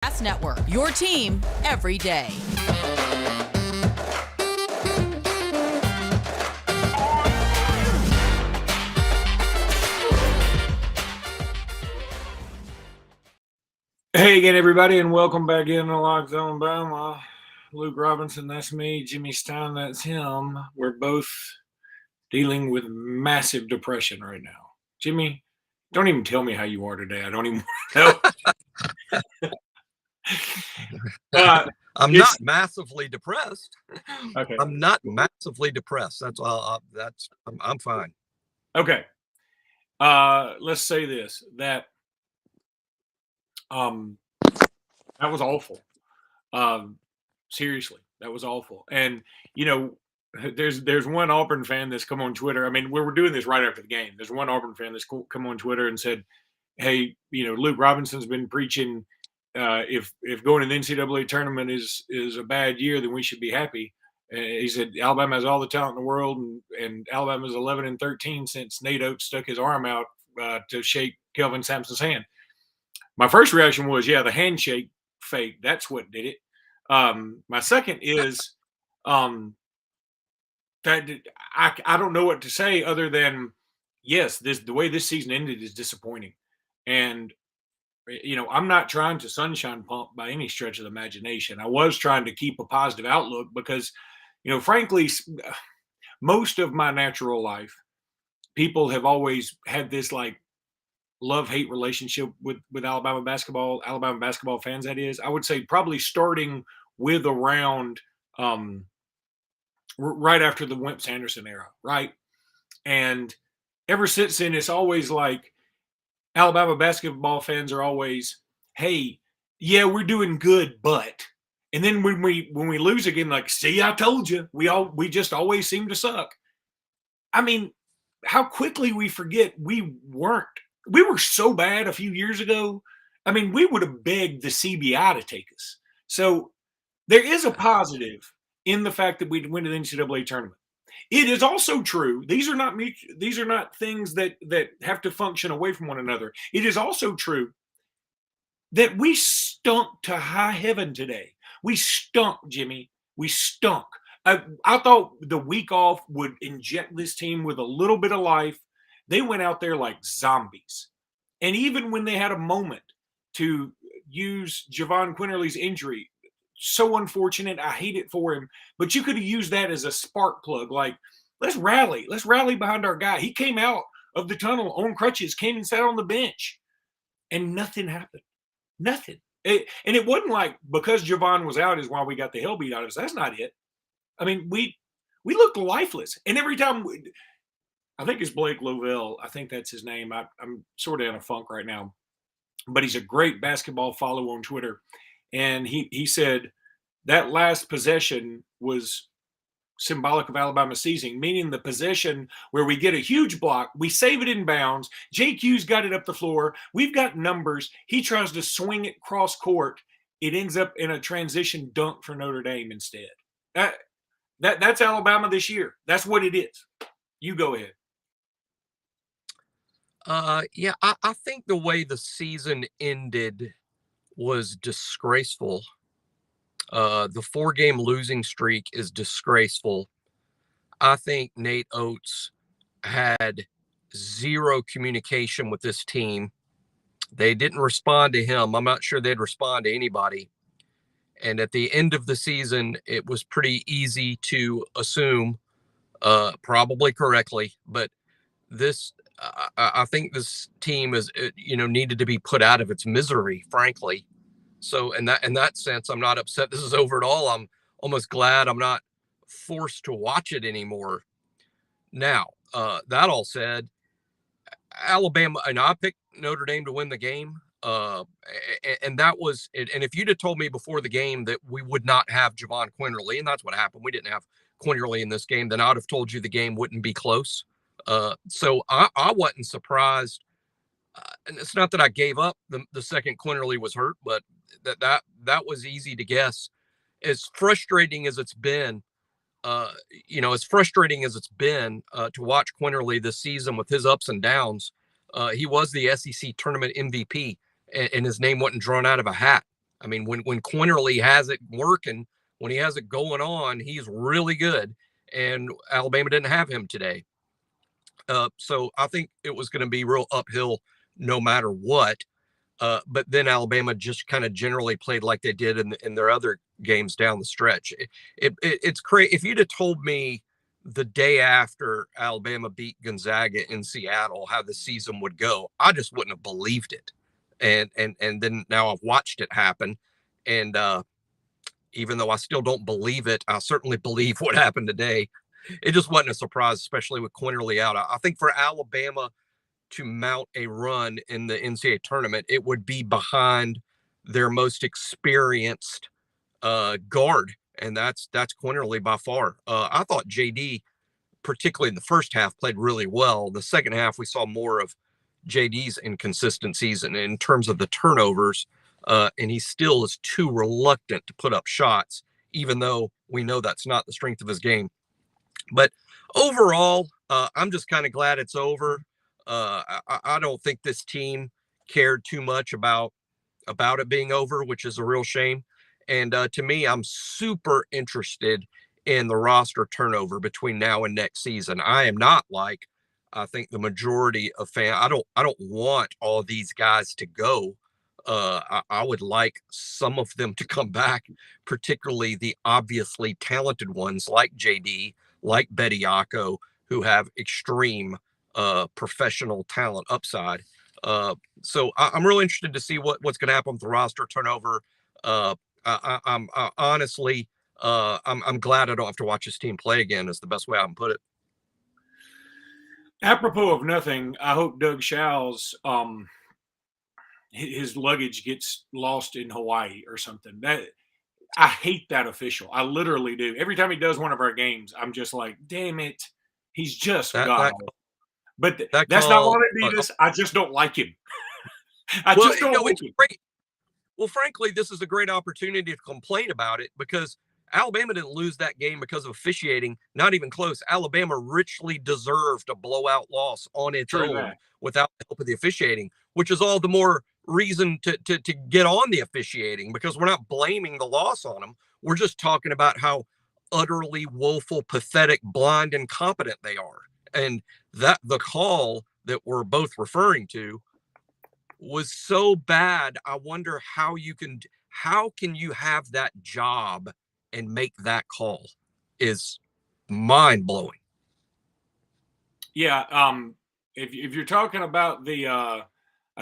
Network, your team every day. Hey again, everybody, and welcome back in to On Bama. Luke Robinson, that's me. Jimmy Stein, that's him. We're both dealing with massive depression right now. Jimmy, don't even tell me how you are today. I don't even know. I'm not massively depressed. Okay. I'm not massively depressed. I'm fine. Okay. Let's say this, that was awful. Seriously, that was awful. And there's one Auburn fan that's come on Twitter. I mean, we're doing this right after the game. There's one Auburn fan that's come on Twitter and said, "Hey, Luke Robinson's been preaching if going to the NCAA tournament is a bad year, then we should be happy." He said Alabama has all the talent in the world, and Alabama's 11-13 since Nate Oates stuck his arm out to shake Kelvin Sampson's hand. My first reaction was, yeah, the handshake fake. That's what did it. My second is that I don't know what to say other than, yes, the way this season ended is disappointing. And I'm not trying to sunshine pump by any stretch of the imagination. I was trying to keep a positive outlook because, frankly, most of my natural life, people have always had this like love-hate relationship with Alabama basketball fans, that is. I would say probably starting with around right after the Wimp Sanderson era, right? And ever since then, it's always like Alabama basketball fans are always, hey, yeah, we're doing good, but. And then when we lose again, like, see, I told you, we just always seem to suck. I mean, how quickly we forget we were so bad a few years ago. I mean, we would have begged the CBI to take us. So there is a positive in the fact that we went to the NCAA tournament. It is also true. These are not things that have to function away from one another. It is also true that we stunk to high heaven today. We stunk, Jimmy. We stunk. I thought the week off would inject this team with a little bit of life. They went out there like zombies. And even when they had a moment to use Javon Quinterly's injury, so unfortunate. I hate it for him. But you could have used that as a spark plug. Like, let's rally. Let's rally behind our guy. He came out of the tunnel on crutches, came and sat on the bench, and nothing happened. Nothing. And it wasn't like because Javon was out is why we got the hell beat out of us. That's not it. I mean, we looked lifeless. And every time I think it's Blake Lovell. I think that's his name. I'm sort of in a funk right now. But he's a great basketball follow on Twitter. And he said that last possession was symbolic of Alabama season, meaning the possession where we get a huge block, we save it in bounds, JQ's got it up the floor, we've got numbers, he tries to swing it cross court, it ends up in a transition dunk for Notre Dame instead. That's Alabama this year. That's what it is. You go ahead. Yeah, I think the way the season ended was disgraceful. The 4-game losing streak is disgraceful. I think Nate Oates had zero communication with this team. They didn't respond to him. I'm not sure they'd respond to anybody. And at the end of the season, it was pretty easy to assume, probably correctly, but I think this team is, needed to be put out of its misery, frankly. So in that sense, I'm not upset this is over at all. I'm almost glad I'm not forced to watch it anymore. Now, that all said, Alabama, and I picked Notre Dame to win the game. And that was it. And if you'd have told me before the game that we would not have Javon Quinterly, and that's what happened, we didn't have Quinterly in this game, then I'd have told you the game wouldn't be close. So I wasn't surprised. And it's not that I gave up the second Quinterly was hurt, but that was easy to guess. As frustrating as it's been, to watch Quinterly this season with his ups and downs, he was the SEC tournament MVP, and his name wasn't drawn out of a hat. I mean, when Quinterly has it working, when he has it going on, he's really good. And Alabama didn't have him today. So I think it was going to be real uphill no matter what. But then Alabama just kind of generally played like they did in their other games down the stretch. It's crazy. If you'd have told me the day after Alabama beat Gonzaga in Seattle how the season would go, I just wouldn't have believed it. And then now I've watched it happen, and even though I still don't believe it, I certainly believe what happened today. It just wasn't a surprise, especially with Quinterly out. I think for Alabama to mount a run in the NCAA tournament, it would be behind their most experienced guard, and that's Quinterly by far. I thought JD, particularly in the first half, played really well. The second half, we saw more of JD's inconsistencies and in terms of the turnovers, and he still is too reluctant to put up shots, even though we know that's not the strength of his game. But overall, I'm just kind of glad it's over. I don't think this team cared too much about it being over, which is a real shame. And to me, I'm super interested in the roster turnover between now and next season. I am not like I think the majority of fans. I don't want all these guys to go. I would like some of them to come back, particularly the obviously talented ones like JD, like Bediako, who have extreme professional talent upside. So I'm really interested to see what's going to happen with the roster turnover. I'm honestly, I'm glad I don't have to watch this team play again. Is the best way I can put it. Apropos of nothing, I hope Doug Show's his luggage gets lost in Hawaii or something. That I hate that official. I literally do. Every time he does one of our games, I'm just like, damn it, he's just god. But that's not why they beat us. I just don't like him. I just don't like him. Great. Well, frankly, this is a great opportunity to complain about it because Alabama didn't lose that game because of officiating, not even close. Alabama richly deserved a blowout loss on its own without the help of the officiating, which is all the more reason to get on the officiating because we're not blaming the loss on them. We're just talking about how utterly woeful, pathetic, blind, incompetent they are. And that the call that we're both referring to was so bad. I wonder how can you have that job and make that call is mind blowing. Yeah. If you're talking about the, I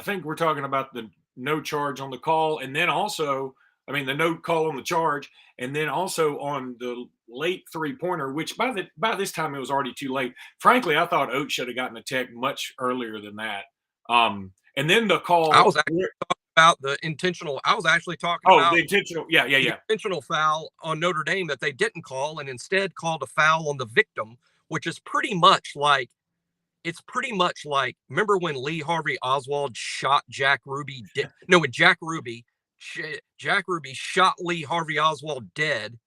think we're talking about the no charge on the call. And then also, I mean, the no call on the charge. And then also on the late 3-pointer, which by this time it was already too late. Frankly, I thought Oates should have gotten a tech much earlier than that. And then the call. I was actually talking about the intentional. I was actually talking about the intentional. Yeah. Intentional foul on Notre Dame that they didn't call and instead called a foul on the victim, which is pretty much like, remember when Lee Harvey Oswald shot Jack Ruby? When Jack Ruby shot Lee Harvey Oswald dead.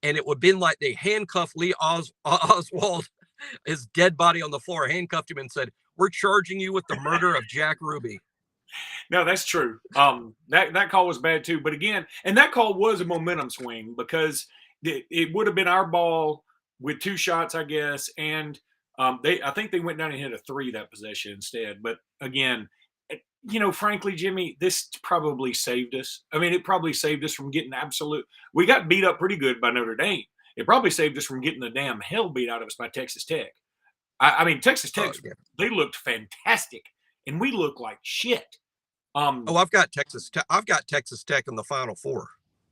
And it would have been like they handcuffed Lee Oswald, his dead body on the floor, handcuffed him and said, "We're charging you with the murder of Jack Ruby." No, that's true. That call was bad too. But again, and that call was a momentum swing because it would have been our ball with 2 shots, I guess. And I think they went down and hit a 3 that possession instead. But again, frankly, Jimmy, this probably saved us. I mean, it probably saved us from getting we got beat up pretty good by Notre Dame. It probably saved us from getting the damn hell beat out of us by Texas Tech. I mean, Texas Tech, they looked fantastic, and we looked like shit. I've got Texas Tech in the Final Four.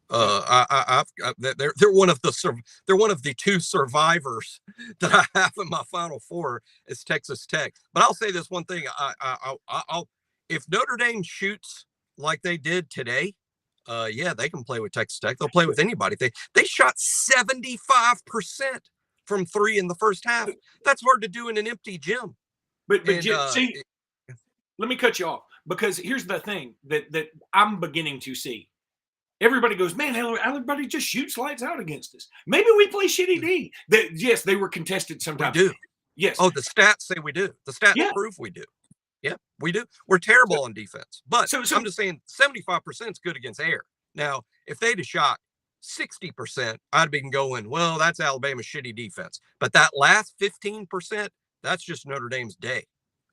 They're one of the 2 survivors that I have in my Final Four is Texas Tech. But I'll say this one thing: I'll if Notre Dame shoots like they did today, they can play with Texas Tech. They'll play with anybody. They shot 75% from 3 in the first half. That's hard to do in an empty gym. But see, let me cut you off because here's the thing that I'm beginning to see. Everybody goes, man, everybody just shoots lights out against us. Maybe we play shitty D. Yes, they were contested sometimes. We do. Yes. Oh, the stats say we do. The stats prove we do. Yeah, we do. We're terrible on defense, but So I'm just saying 75% is good against air. Now, if they'd have shot 60%, I'd been going, well, that's Alabama's shitty defense. But that last 15%, that's just Notre Dame's day.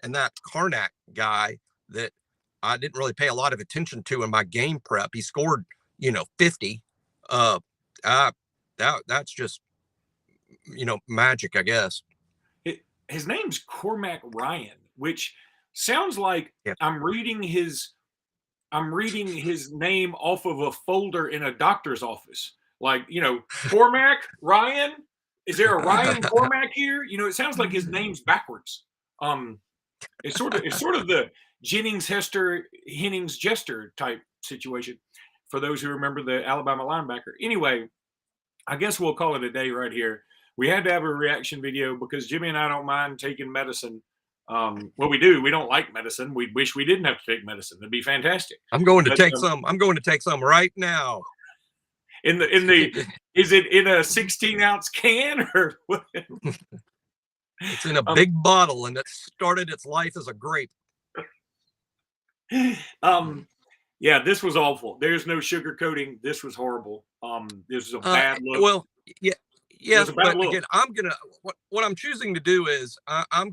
And that Karnak guy that I didn't really pay a lot of attention to in my game prep, he scored, 50. That's just, magic, I guess. His name's Cormac Ryan, which sounds like Yeah. I'm reading his name off of a folder in a doctor's office. Like, Cormac Ryan. Is there a Ryan Cormac here? It sounds like his name's backwards. It's sort of the Jennings Hester Hennings Jester type situation. For those who remember the Alabama linebacker. Anyway, I guess we'll call it a day right here. We had to have a reaction video because Jimmy and I don't mind taking medicine. Well, we do. We don't like medicine. We wish we didn't have to take medicine. It'd be fantastic. I'm going to take some. I'm going to take some right now. In the is it in a 16-ounce can or what? It's in a big bottle, and it started its life as a grape. Yeah, this was awful. There's no sugarcoating. This was horrible. This was a bad look. Well, yeah, but look. again, what I'm choosing to do is I'm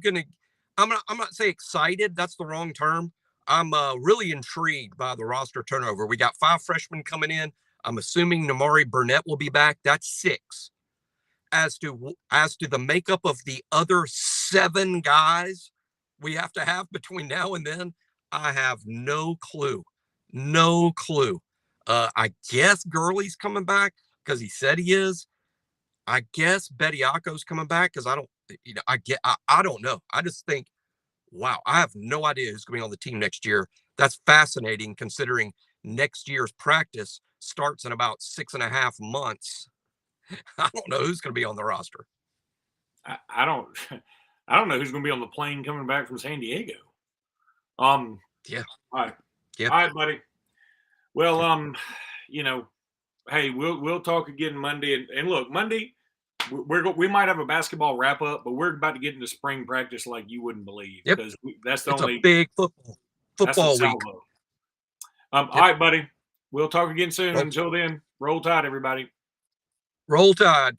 not say excited. That's the wrong term. I'm really intrigued by the roster turnover. We got 5 freshmen coming in. I'm assuming Namari Burnett will be back. That's 6. As to the makeup of the other 7 guys we have to have between now and then, I have no clue. No clue. I guess Gurley's coming back because he said he is. I guess Bediako's coming back because I don't know. I just think, wow, I have no idea who's going to be on the team next year. That's fascinating considering next year's practice starts in about 6.5 months. I don't know who's going to be on the roster. I don't know who's going to be on the plane coming back from San Diego. Yeah. All right. Yeah. All right, buddy. Well, hey, we'll talk again Monday. And look, Monday, we might have a basketball wrap up, but we're about to get into spring practice like you wouldn't believe. Yep. Because it's a big football week. All right, buddy. We'll talk again soon. Until then, roll tide, everybody. Roll Tide.